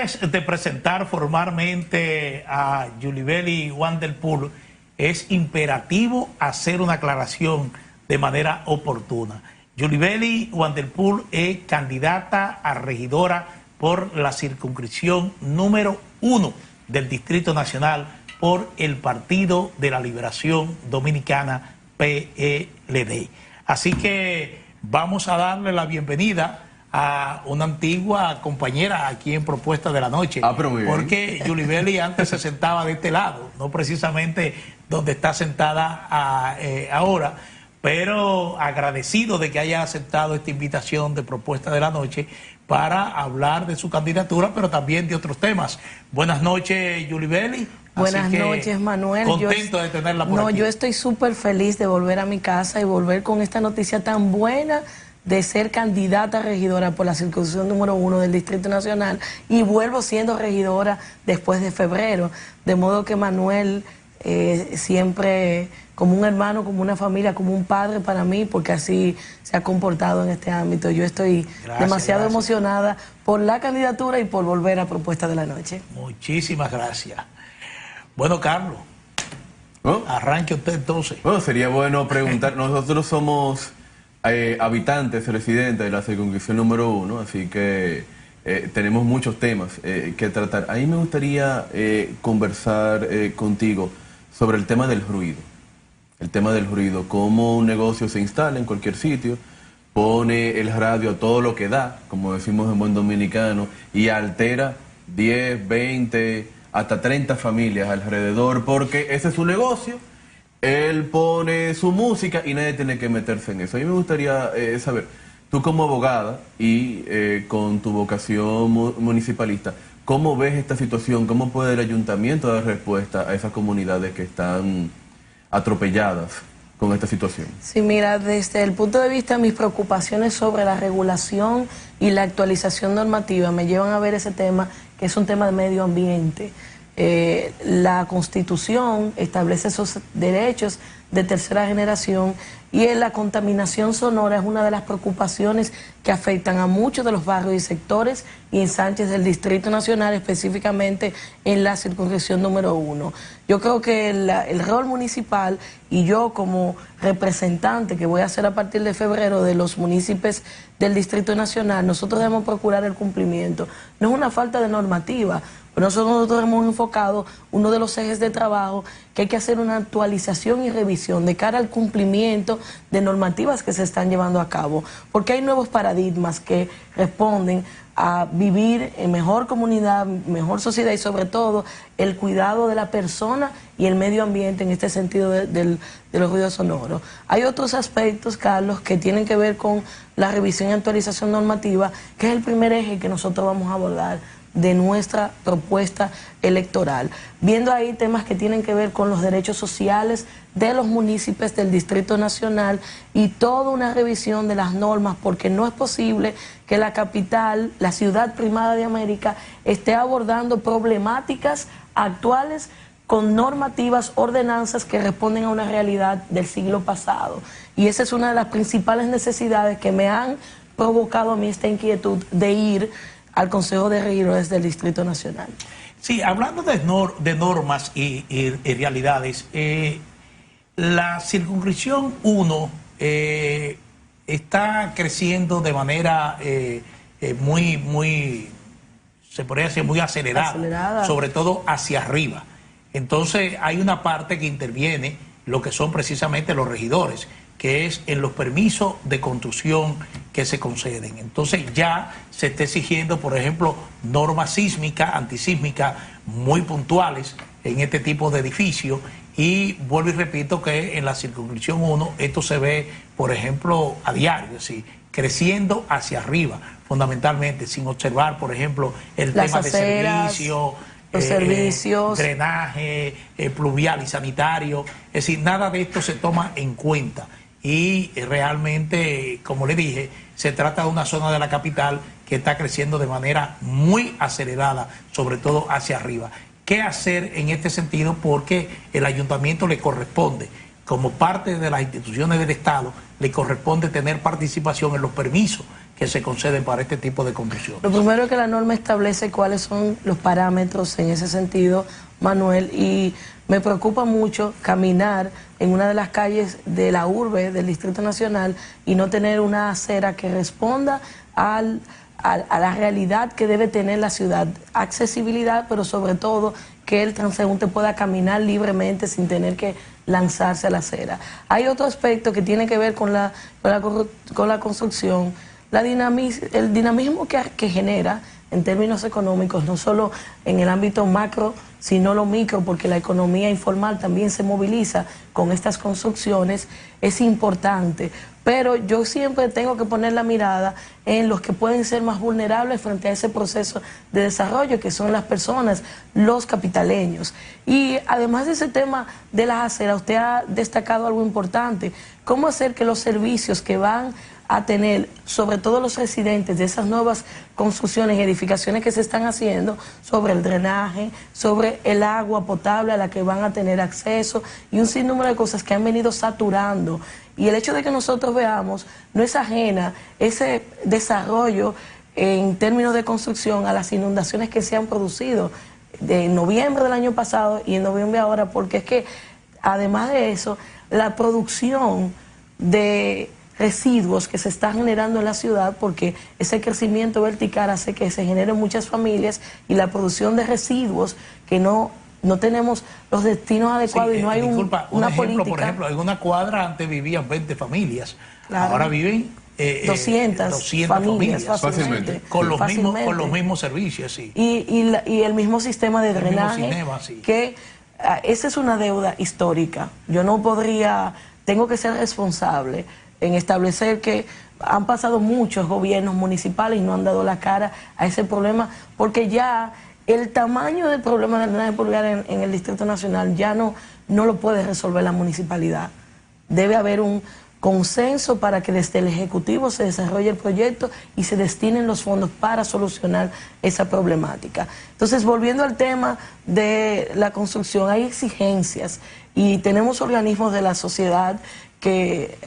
Antes de presentar formalmente a Yulibeli Wandelpool, es imperativo hacer una aclaración de manera oportuna. Yulibeli Wandelpool es candidata a regidora por la circunscripción número 1 del Distrito Nacional por el Partido de la Liberación Dominicana, PLD. Así que vamos a darle la bienvenida a una antigua compañera aquí en Propuesta de la Noche. Pero muy bien. Porque Yulibeli antes se sentaba de este lado, no precisamente donde está sentada ahora, pero agradecido de que haya aceptado esta invitación de Propuesta de la Noche para hablar de su candidatura, pero también de otros temas. Buenas noches, Yulibeli. Buenas noches, Manuel. Contento de tenerla por aquí. Yo estoy súper feliz de volver a mi casa y volver con esta noticia tan buena de ser candidata a regidora por la circunscripción número 1 del Distrito Nacional, y vuelvo siendo regidora después de febrero, de modo que Manuel siempre como un hermano, como una familia, como un padre para mí, porque así se ha comportado en este ámbito. Yo estoy demasiado emocionada por la candidatura y por volver a Propuesta de la Noche. Muchísimas gracias. Bueno, Carlos, arranque usted entonces. Bueno, sería bueno preguntar, nosotros somos habitantes, residentes de la circunscripción número 1, así que tenemos muchos temas que tratar. Ahí me gustaría conversar contigo sobre el tema del ruido. El tema del ruido, cómo un negocio se instala en cualquier sitio, pone el radio a todo lo que da, como decimos en buen dominicano, y altera 10, 20, hasta 30 familias alrededor, porque ese es su negocio. Él pone su música y nadie tiene que meterse en eso. A mí me gustaría saber, tú como abogada y con tu vocación municipalista, ¿cómo ves esta situación? ¿Cómo puede el ayuntamiento dar respuesta a esas comunidades que están atropelladas con esta situación? Sí, mira, desde el punto de vista de mis preocupaciones sobre la regulación y la actualización normativa me llevan a ver ese tema, que es un tema de medio ambiente. La Constitución establece esos derechos de tercera generación, y la contaminación sonora es una de las preocupaciones que afectan a muchos de los barrios y sectores y ensanches del Distrito Nacional, específicamente en la circunscripción número 1. Yo creo que el rol municipal, y yo como representante que voy a hacer a partir de febrero de los municipios del Distrito Nacional, nosotros debemos procurar el cumplimiento. No es una falta de normativa. Pero nosotros hemos enfocado uno de los ejes de trabajo, que hay que hacer una actualización y revisión de cara al cumplimiento de normativas que se están llevando a cabo, porque hay nuevos paradigmas que responden a vivir en mejor comunidad, mejor sociedad, y sobre todo el cuidado de la persona y el medio ambiente en este sentido de los ruidos sonoros. Hay otros aspectos, Carlos, que tienen que ver con la revisión y actualización normativa, que es el primer eje que nosotros vamos a abordar de nuestra propuesta electoral, viendo ahí temas que tienen que ver con los derechos sociales de los municipios del Distrito Nacional y toda una revisión de las normas, porque no es posible que la capital, la ciudad primada de América, esté abordando problemáticas actuales con normativas, ordenanzas que responden a una realidad del siglo pasado. Y esa es una de las principales necesidades que me han provocado a mí esta inquietud de ir al Consejo de Regidores del Distrito Nacional. Sí, hablando de normas y realidades, la circunscripción 1 está creciendo de manera se podría decir muy acelerada, sobre todo hacia arriba. Entonces hay una parte que interviene, lo que son precisamente los regidores, que es en los permisos de construcción que se conceden. Entonces ya se está exigiendo, por ejemplo, normas sísmicas, antisísmicas muy puntuales en este tipo de edificios, y vuelvo y repito que en la circunscripción 1 esto se ve, por ejemplo, a diario, es decir, creciendo hacia arriba, fundamentalmente, sin observar, por ejemplo, el tema de servicios, los servicios, drenaje, pluvial y sanitario. Es decir, nada de esto se toma en cuenta. Y realmente, como le dije, se trata de una zona de la capital que está creciendo de manera muy acelerada, sobre todo hacia arriba. ¿Qué hacer en este sentido? Porque el ayuntamiento le corresponde como parte de las instituciones del Estado, le corresponde tener participación en los permisos que se conceden para este tipo de construcción. Lo primero es que la norma establece cuáles son los parámetros en ese sentido, Manuel, y me preocupa mucho caminar en una de las calles de la urbe del Distrito Nacional y no tener una acera que responda a la realidad que debe tener la ciudad, accesibilidad, pero sobre todo que el transeúnte pueda caminar libremente sin tener que lanzarse a la acera. Hay otro aspecto que tiene que ver con la construcción, el dinamismo que genera en términos económicos, no solo en el ámbito macro, sino lo micro, porque la economía informal también se moviliza con estas construcciones, es importante. Pero yo siempre tengo que poner la mirada en los que pueden ser más vulnerables frente a ese proceso de desarrollo, que son las personas, los capitaleños. Y además de ese tema de las aceras, usted ha destacado algo importante: cómo hacer que los servicios que van a tener, sobre todo los residentes de esas nuevas construcciones y edificaciones que se están haciendo, sobre el drenaje, sobre el agua potable a la que van a tener acceso y un sinnúmero de cosas que han venido saturando. Y el hecho de que nosotros veamos no es ajena ese desarrollo en términos de construcción a las inundaciones que se han producido de noviembre del año pasado y en noviembre ahora, porque es que además de eso, la producción de residuos que se está generando en la ciudad, porque ese crecimiento vertical hace que se generen muchas familias, y la producción de residuos que no tenemos los destinos adecuados, y no hay una política. Por ejemplo, en una cuadra antes vivían 20 familias, claro. Ahora viven 200 familias fácilmente. Con los mismos servicios, sí. Y el mismo sistema de drenaje, sí. Que esa es una deuda histórica. Yo no podría, tengo que ser responsable en establecer que han pasado muchos gobiernos municipales y no han dado la cara a ese problema, porque ya el tamaño del problema del drenaje pluvial en el Distrito Nacional ya no lo puede resolver la municipalidad. Debe haber un consenso para que desde el Ejecutivo se desarrolle el proyecto y se destinen los fondos para solucionar esa problemática. Entonces, volviendo al tema de la construcción, hay exigencias y tenemos organismos de la sociedad que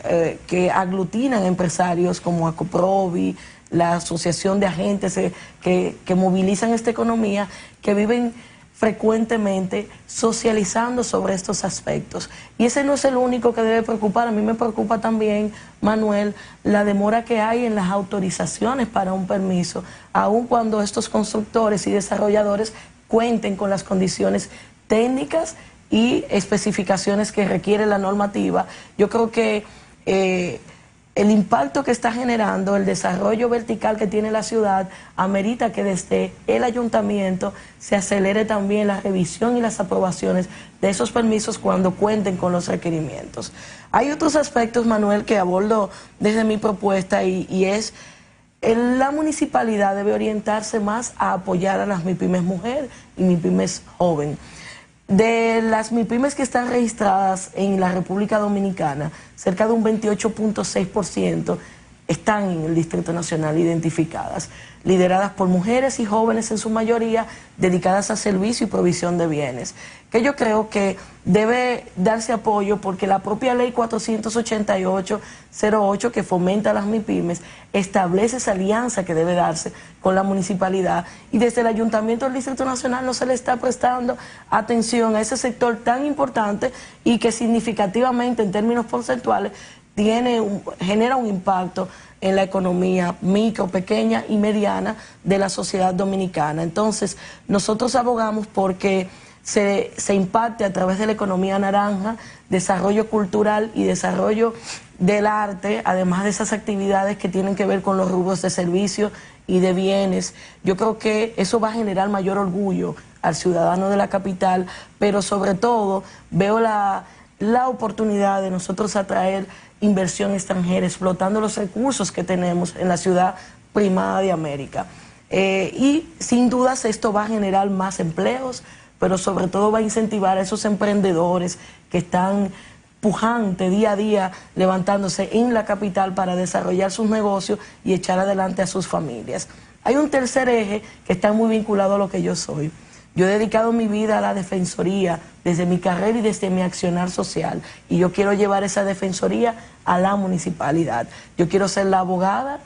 aglutinan empresarios como Acoprovi, la Asociación de Agentes que movilizan esta economía, que viven frecuentemente socializando sobre estos aspectos. Y ese no es el único que debe preocupar. A mí me preocupa también, Manuel, la demora que hay en las autorizaciones para un permiso, aun cuando estos constructores y desarrolladores cuenten con las condiciones técnicas y especificaciones que requiere la normativa. Yo creo que el impacto que está generando el desarrollo vertical que tiene la ciudad amerita que desde el ayuntamiento se acelere también la revisión y las aprobaciones de esos permisos cuando cuenten con los requerimientos. Hay otros aspectos, Manuel, que abordo desde mi propuesta y es la municipalidad debe orientarse más a apoyar a las MIPYMES mujer y MIPYMES joven. De las MIPYMES que están registradas en la República Dominicana, cerca de un 28.6% están en el Distrito Nacional identificadas, lideradas por mujeres y jóvenes en su mayoría, dedicadas a servicio y provisión de bienes, que yo creo que debe darse apoyo porque la propia ley 488-08, que fomenta las MIPYMES, establece esa alianza que debe darse con la municipalidad, y desde el Ayuntamiento del Distrito Nacional no se le está prestando atención a ese sector tan importante y que significativamente en términos porcentuales genera un impacto en la economía micro, pequeña y mediana de la sociedad dominicana. Entonces, nosotros abogamos porque se impacte a través de la economía naranja, desarrollo cultural y desarrollo del arte, además de esas actividades que tienen que ver con los rubros de servicio y de bienes. Yo creo que eso va a generar mayor orgullo al ciudadano de la capital, pero sobre todo veo la oportunidad de nosotros atraer inversión extranjera, explotando los recursos que tenemos en la ciudad primada de América. Y sin dudas esto va a generar más empleos, pero sobre todo va a incentivar a esos emprendedores que están pujante día a día levantándose en la capital para desarrollar sus negocios y echar adelante a sus familias. Hay un tercer eje que está muy vinculado a lo que yo soy. Yo he dedicado mi vida a la defensoría desde mi carrera y desde mi accionar social. Y yo quiero llevar esa defensoría a la municipalidad. Yo quiero ser la abogada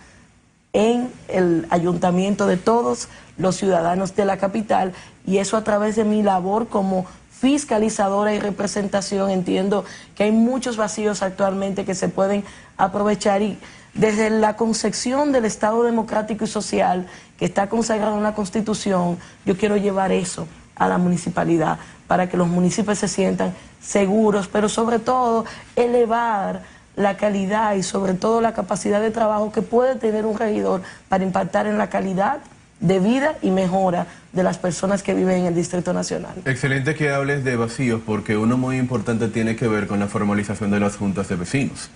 en el ayuntamiento de todos los ciudadanos de la capital, y eso a través de mi labor como fiscalizadora y representación. Entiendo que hay muchos vacíos actualmente que se pueden aprovechar, y desde la concepción del Estado democrático y social que está consagrado en la Constitución, yo quiero llevar eso a la municipalidad para que los municipios se sientan seguros, pero sobre todo elevar la calidad y sobre todo la capacidad de trabajo que puede tener un regidor para impactar en la calidad de vida y mejora de las personas que viven en el Distrito Nacional. Excelente que hables de vacíos, porque uno muy importante tiene que ver con la formalización de las juntas de vecinos.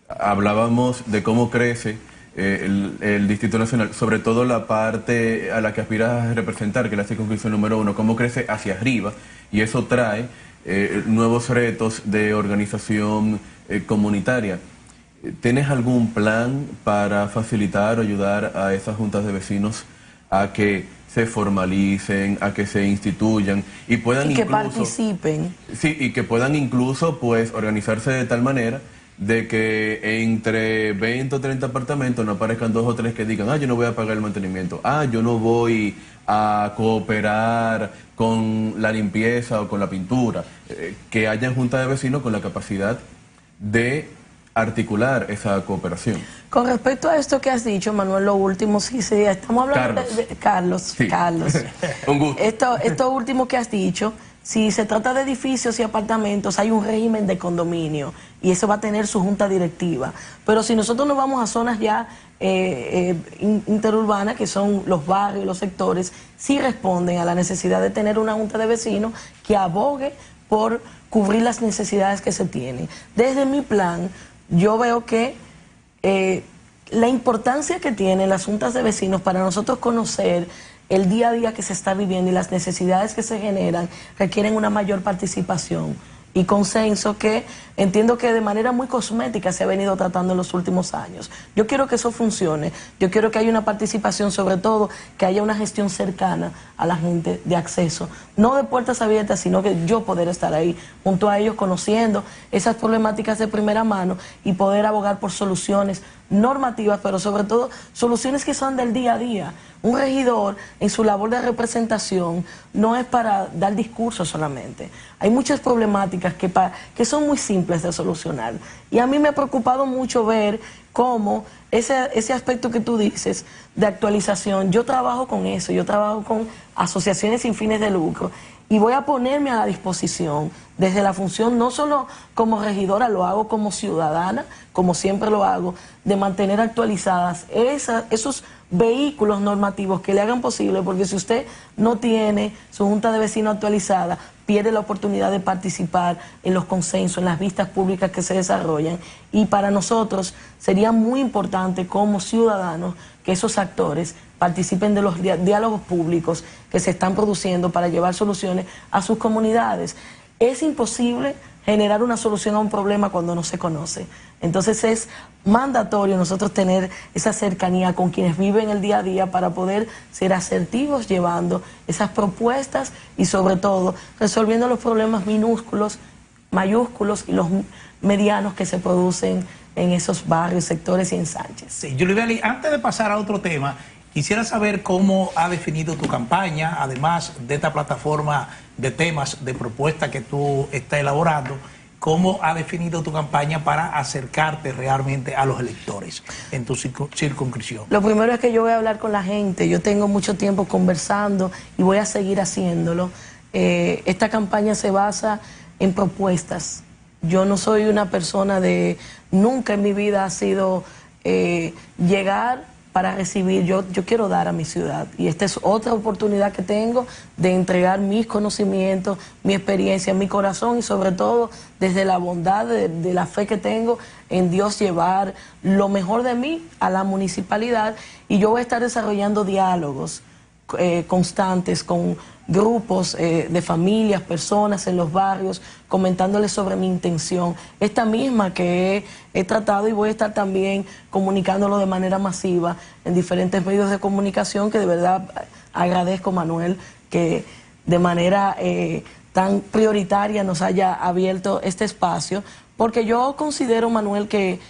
Hablábamos de cómo crece el Distrito Nacional, sobre todo la parte a la que aspiras a representar, que es la circunscripción número 1, cómo crece hacia arriba, y eso trae nuevos retos de organización comunitaria. ¿Tienes algún plan para facilitar o ayudar a esas juntas de vecinos a que se formalicen, a que se instituyan y puedan que incluso participen? Sí, y que puedan incluso pues organizarse de tal manera de que entre 20 o 30 apartamentos no aparezcan 2 o 3 que digan, yo no voy a pagar el mantenimiento, yo no voy a cooperar con la limpieza o con la pintura. Que hayan juntas de vecinos con la capacidad de articular esa cooperación. Con respecto a esto que has dicho, Manuel, lo último, sí, estamos hablando Carlos. de Carlos. Un gusto. Esto último que has dicho, si se trata de edificios y apartamentos, hay un régimen de condominio y eso va a tener su junta directiva. Pero si nosotros nos vamos a zonas ya interurbanas, que son los barrios, los sectores, sí responden a la necesidad de tener una junta de vecinos que abogue por cubrir las necesidades que se tienen. Desde mi plan, yo veo que la importancia que tienen las juntas de vecinos para nosotros conocer el día a día que se está viviendo y las necesidades que se generan requieren una mayor participación y consenso, que entiendo que de manera muy cosmética se ha venido tratando en los últimos años. Yo quiero que eso funcione, yo quiero que haya una participación, sobre todo que haya una gestión cercana a la gente de acceso, no de puertas abiertas, sino que yo poder estar ahí junto a ellos conociendo esas problemáticas de primera mano y poder abogar por soluciones normativas, pero sobre todo soluciones que son del día a día. Un regidor en su labor de representación no es para dar discursos solamente. Hay muchas problemáticas que son muy simples de solucionar. Y a mí me ha preocupado mucho ver cómo ese aspecto que tú dices de actualización, yo trabajo con eso, yo trabajo con asociaciones sin fines de lucro y voy a ponerme a la disposición desde la función, no solo como regidora, lo hago como ciudadana, como siempre lo hago, de mantener actualizadas esos vehículos normativos que le hagan posible, porque si usted no tiene su junta de vecinos actualizada, pierde la oportunidad de participar en los consensos, en las vistas públicas que se desarrollan, y para nosotros sería muy importante como ciudadanos que esos actores participen de los diálogos públicos que se están produciendo para llevar soluciones a sus comunidades. Es imposible generar una solución a un problema cuando no se conoce. Entonces es mandatorio nosotros tener esa cercanía con quienes viven el día a día para poder ser asertivos llevando esas propuestas y sobre todo resolviendo los problemas minúsculos, mayúsculos y los medianos que se producen en esos barrios, sectores y ensanches. Sí, Yulibeli, antes de pasar a otro tema, quisiera saber cómo ha definido tu campaña, además de esta plataforma de temas, de propuestas que tú estás elaborando, cómo ha definido tu campaña para acercarte realmente a los electores en tu circunscripción. Lo primero es que yo voy a hablar con la gente, yo tengo mucho tiempo conversando y voy a seguir haciéndolo. Esta campaña se basa en propuestas. Yo no soy una persona nunca en mi vida ha sido llegar para recibir, yo quiero dar a mi ciudad y esta es otra oportunidad que tengo de entregar mis conocimientos, mi experiencia, mi corazón y sobre todo desde la bondad de la fe que tengo en Dios, llevar lo mejor de mí a la municipalidad, y yo voy a estar desarrollando diálogos constantes con grupos de familias, personas en los barrios, comentándoles sobre mi intención, esta misma que he tratado, y voy a estar también comunicándolo de manera masiva en diferentes medios de comunicación, que de verdad agradezco, Manuel, que de manera tan prioritaria nos haya abierto este espacio, porque yo considero, Manuel, que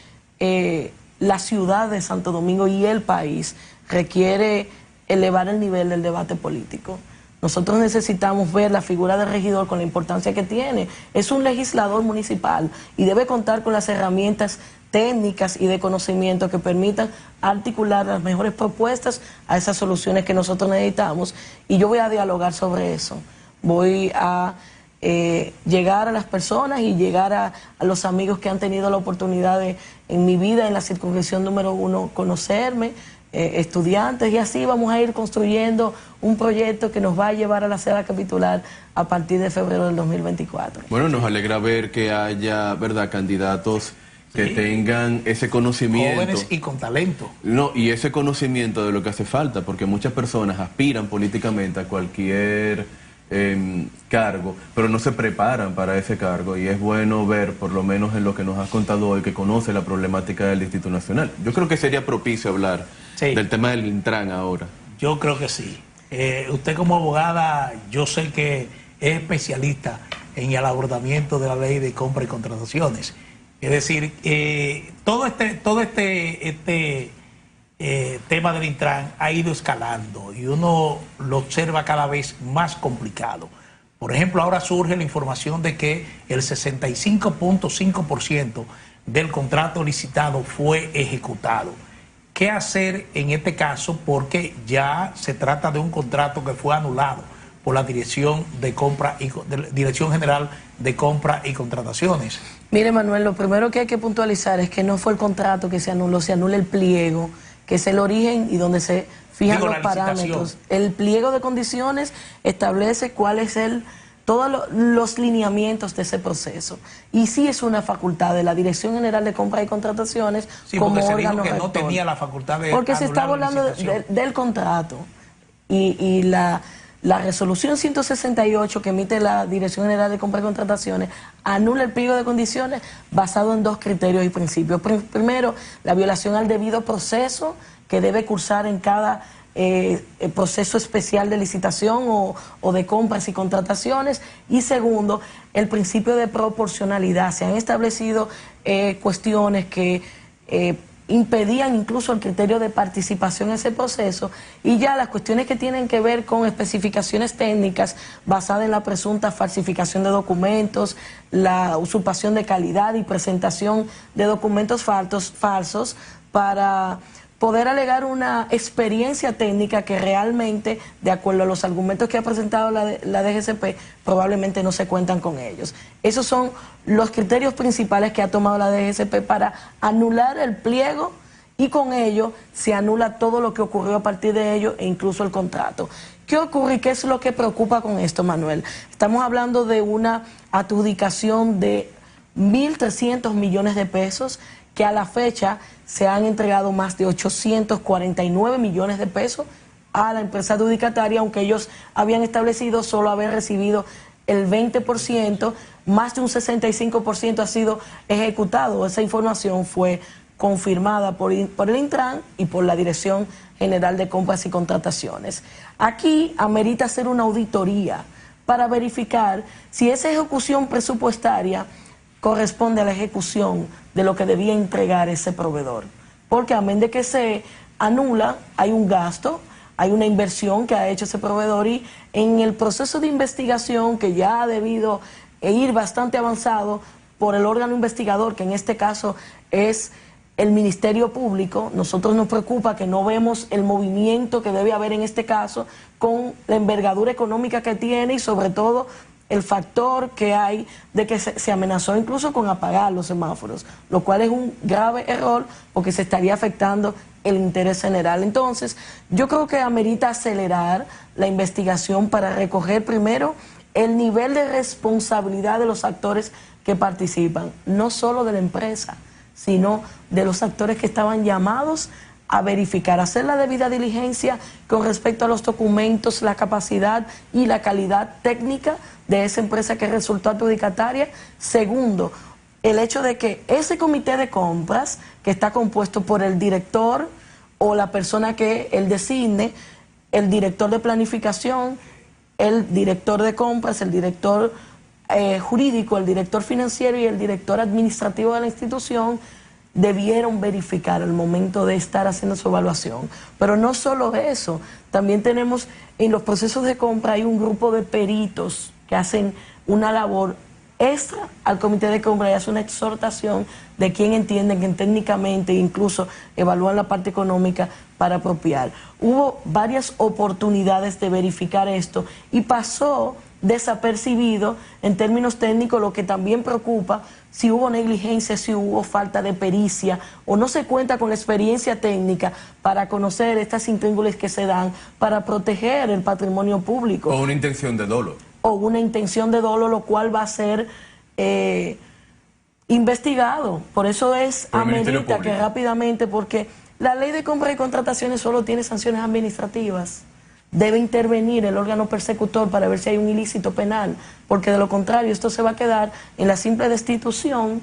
la ciudad de Santo Domingo y el país requiere elevar el nivel del debate político. Nosotros necesitamos ver la figura del regidor con la importancia que tiene. Es un legislador municipal y debe contar con las herramientas técnicas y de conocimiento que permitan articular las mejores propuestas a esas soluciones que nosotros necesitamos. Y yo voy a dialogar sobre eso. Voy a llegar a las personas y llegar a los amigos que han tenido la oportunidad de, en mi vida, en la circunscripción número 1, conocerme, estudiantes, y así vamos a ir construyendo un proyecto que nos va a llevar a la sala capitular a partir de febrero del 2024. Bueno, nos alegra ver que haya, ¿verdad?, candidatos que tengan ese conocimiento. Jóvenes y con talento. No, y ese conocimiento de lo que hace falta, porque muchas personas aspiran políticamente a cualquier cargo, pero no se preparan para ese cargo, y es bueno ver, por lo menos en lo que nos has contado hoy, que conoce la problemática del Distrito Nacional. Yo creo que sería propicio hablar del tema del Intran ahora. Yo creo que sí. Usted como abogada, yo sé que es especialista en el abordamiento de la ley de compra y contrataciones. Es decir, todo este tema del Intran ha ido escalando y uno lo observa cada vez más complicado. Por ejemplo, ahora surge la información de que el 65.5% del contrato licitado fue ejecutado. ¿Qué hacer en este caso? Porque ya se trata de un contrato que fue anulado por la Dirección General de Compra y Contrataciones. Mire, Manuel, lo primero que hay que puntualizar es que no fue el contrato que se anuló, se anula el pliego, que es el origen y donde se fijan los parámetros. El pliego de condiciones establece cuál es todos los lineamientos de ese proceso. Y sí es una facultad de la Dirección General de Compras y Contrataciones, como órgano rector. No tenía la facultad de porque se estaba hablando del contrato. Y la resolución 168 que emite la Dirección General de Compras y Contrataciones anula el pliego de condiciones basado en 2 criterios y principios. Primero, la violación al debido proceso que debe cursar en cada proceso especial de licitación o de compras y contrataciones. Y segundo, el principio de proporcionalidad. Se han establecido cuestiones que impedían incluso el criterio de participación en ese proceso, y ya las cuestiones que tienen que ver con especificaciones técnicas basadas en la presunta falsificación de documentos, la usurpación de calidad y presentación de documentos falsos para poder alegar una experiencia técnica que realmente, de acuerdo a los argumentos que ha presentado la DGCP, probablemente no se cuentan con ellos. Esos son los criterios principales que ha tomado la DGCP para anular el pliego, y con ello se anula todo lo que ocurrió a partir de ello e incluso el contrato. ¿Qué ocurre y qué es lo que preocupa con esto, Manuel? Estamos hablando de una adjudicación de 1.300 millones de pesos, que a la fecha se han entregado más de 849 millones de pesos a la empresa adjudicataria, aunque ellos habían establecido solo haber recibido el 20%, más de un 65% ha sido ejecutado. Esa información fue confirmada por el Intran y por la Dirección General de Compras y Contrataciones. Aquí amerita hacer una auditoría para verificar si esa ejecución presupuestaria corresponde a la ejecución de lo que debía entregar ese proveedor. Porque amén de que se anula, hay un gasto, hay una inversión que ha hecho ese proveedor, y en el proceso de investigación, que ya ha debido ir bastante avanzado por el órgano investigador, que en este caso es el Ministerio Público, nosotros nos preocupa que no vemos el movimiento que debe haber en este caso con la envergadura económica que tiene, y sobre todo el factor que hay de que se amenazó incluso con apagar los semáforos, lo cual es un grave error porque se estaría afectando el interés general. Entonces, yo creo que amerita acelerar la investigación para recoger primero el nivel de responsabilidad de los actores que participan, no solo de la empresa, sino de los actores que estaban llamados a verificar, hacer la debida diligencia con respecto a los documentos, la capacidad y la calidad técnica de esa empresa que resultó adjudicataria. Segundo, el hecho de que ese comité de compras, que está compuesto por el director o la persona que él designe, el director de planificación, el director de compras, el director jurídico, el director financiero y el director administrativo de la institución debieron verificar al momento de estar haciendo su evaluación. Pero no solo eso, también tenemos en los procesos de compra hay un grupo de peritos que hacen una labor extra al comité de compra y hace una exhortación de quien entienden que técnicamente incluso evalúan la parte económica para apropiar. Hubo varias oportunidades de verificar esto y pasó desapercibido en términos técnicos, lo que también preocupa si hubo negligencia, si hubo falta de pericia o no se cuenta con la experiencia técnica para conocer estas intríngulis que se dan para proteger el patrimonio público. O una intención de dolo. O una intención de dolo, lo cual va a ser investigado. Por eso es amerita que rápidamente, porque la ley de compra y contrataciones solo tiene sanciones administrativas. Debe intervenir el órgano persecutor para ver si hay un ilícito penal, porque de lo contrario esto se va a quedar en la simple destitución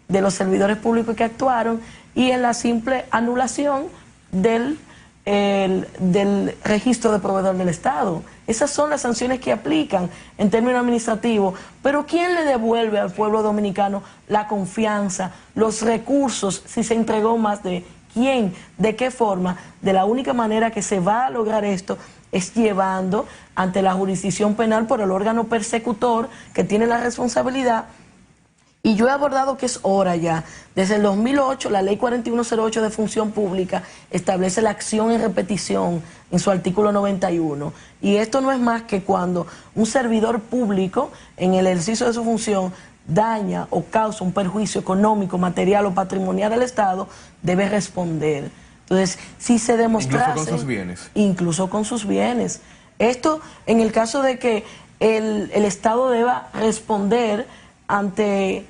de los servidores públicos que actuaron y en la simple anulación del registro de proveedor del Estado. Esas son las sanciones que aplican en términos administrativos. Pero ¿quién le devuelve al pueblo dominicano la confianza, los recursos, si se entregó más de quién, de qué forma? De la única manera que se va a lograr esto es llevando ante la jurisdicción penal por el órgano persecutor que tiene la responsabilidad. Y yo he abordado que es hora ya. Desde el 2008, la ley 4108 de función pública establece la acción en repetición en su artículo 91. Y esto no es más que cuando un servidor público, en el ejercicio de su función, daña o causa un perjuicio económico, material o patrimonial al Estado, debe responder. Entonces, si se demostrase... Incluso con sus bienes. Incluso con sus bienes. Esto en el caso de que el Estado deba responder ante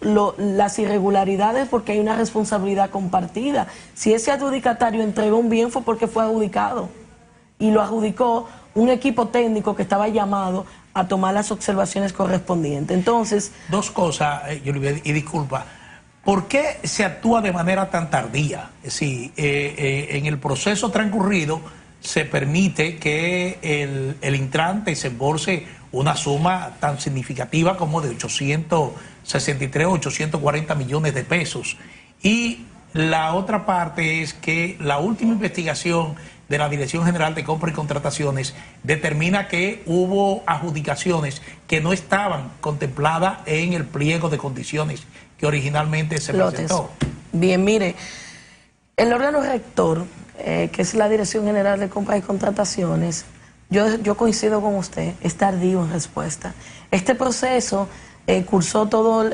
las irregularidades porque hay una responsabilidad compartida. Si ese adjudicatario entregó un bien fue porque fue adjudicado y lo adjudicó un equipo técnico que estaba llamado a tomar las observaciones correspondientes. Entonces... Dos cosas, y disculpa. ¿Por qué se actúa de manera tan tardía? Si en el proceso transcurrido se permite que el intrante se embolse una suma tan significativa como de 863 o 840 millones de pesos. Y la otra parte es que la última investigación de la Dirección General de Compra y Contrataciones determina que hubo adjudicaciones que no estaban contempladas en el pliego de condiciones que originalmente se presentó. Bien, mire, el órgano rector, que es la Dirección General de Compra y Contrataciones, yo coincido con usted, es tardío en respuesta. Este proceso cursó todo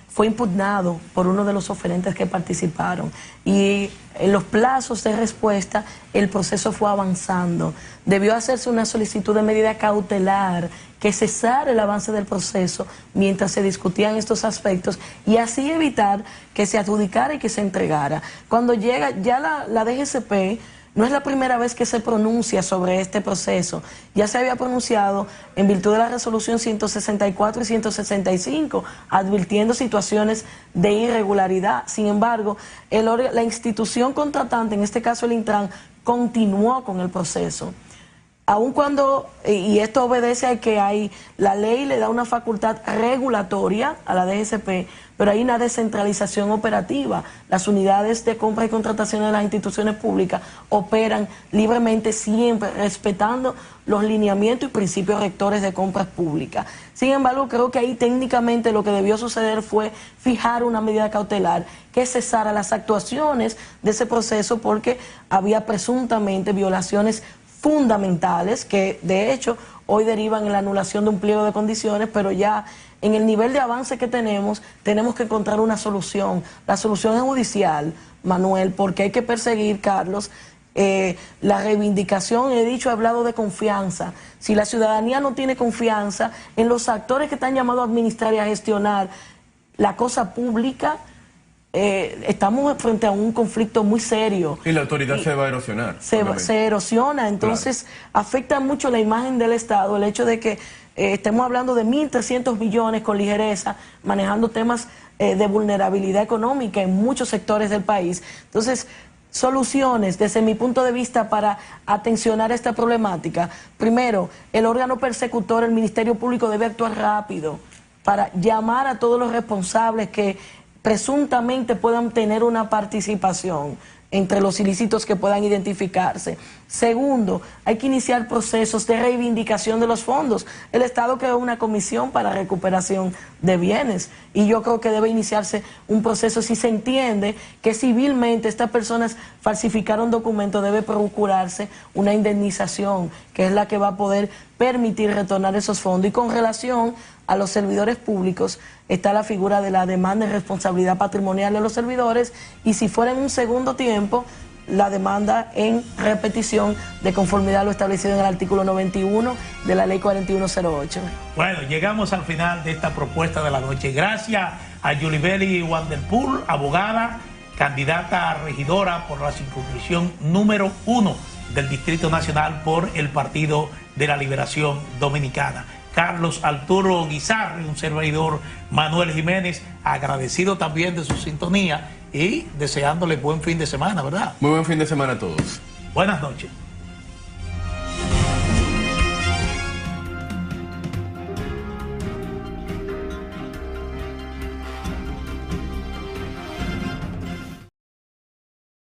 fue impugnado por uno de los oferentes que participaron y en los plazos de respuesta el proceso fue avanzando. Debió hacerse una solicitud de medida cautelar que cesara el avance del proceso mientras se discutían estos aspectos y así evitar que se adjudicara y que se entregara. Cuando llega ya la DGCP, no es la primera vez que se pronuncia sobre este proceso. Ya se había pronunciado en virtud de la resolución 164 y 165, advirtiendo situaciones de irregularidad. Sin embargo, la institución contratante, en este caso el Intran, continuó con el proceso. Aun cuando, y esto obedece a que la ley le da una facultad regulatoria a la DGCP, pero hay una descentralización operativa. Las unidades de compra y contratación de las instituciones públicas operan libremente, siempre respetando los lineamientos y principios rectores de compras públicas. Sin embargo, creo que ahí técnicamente lo que debió suceder fue fijar una medida cautelar que cesara las actuaciones de ese proceso porque había presuntamente violaciones fundamentales que de hecho hoy derivan en la anulación de un pliego de condiciones, pero ya en el nivel de avance que tenemos que encontrar una solución. La solución es judicial, Manuel, porque hay que perseguir, Carlos, la reivindicación, he hablado de confianza. Si la ciudadanía no tiene confianza en los actores que están llamados a administrar y a gestionar la cosa pública, estamos frente a un conflicto muy serio. Y la autoridad se va a erosionar. Se erosiona, entonces afecta mucho la imagen del Estado, el hecho de que estemos hablando de 1.300 billones con ligereza, manejando temas de vulnerabilidad económica en muchos sectores del país. Entonces, Soluciones, desde mi punto de vista, para atencionar esta problemática. Primero, el órgano persecutor, el Ministerio Público, debe actuar rápido para llamar a todos los responsables que presuntamente puedan tener una participación entre los ilícitos que puedan identificarse. Segundo, hay que iniciar procesos de reivindicación de los fondos. El Estado creó una comisión para recuperación de bienes y yo creo que debe iniciarse un proceso. Si se entiende que civilmente estas personas falsificaron documentos, debe procurarse una indemnización, que es la que va a poder permitir retornar esos fondos. Y con relación a los servidores públicos, está la figura de la demanda y responsabilidad patrimonial de los servidores, y si fuera en un segundo tiempo, la demanda en repetición de conformidad a lo establecido en el artículo 91 de la ley 4108. Bueno, llegamos al final de esta propuesta de la noche. Gracias a Yulibeli Wanderpool, abogada, candidata a regidora por la circunscripción número 1 del Distrito Nacional por el Partido de la Liberación Dominicana. Carlos Arturo Guizarri, un servidor, Manuel Jiménez, agradecido también de su sintonía y deseándole buen fin de semana, ¿verdad? Muy buen fin de semana a todos. Buenas noches.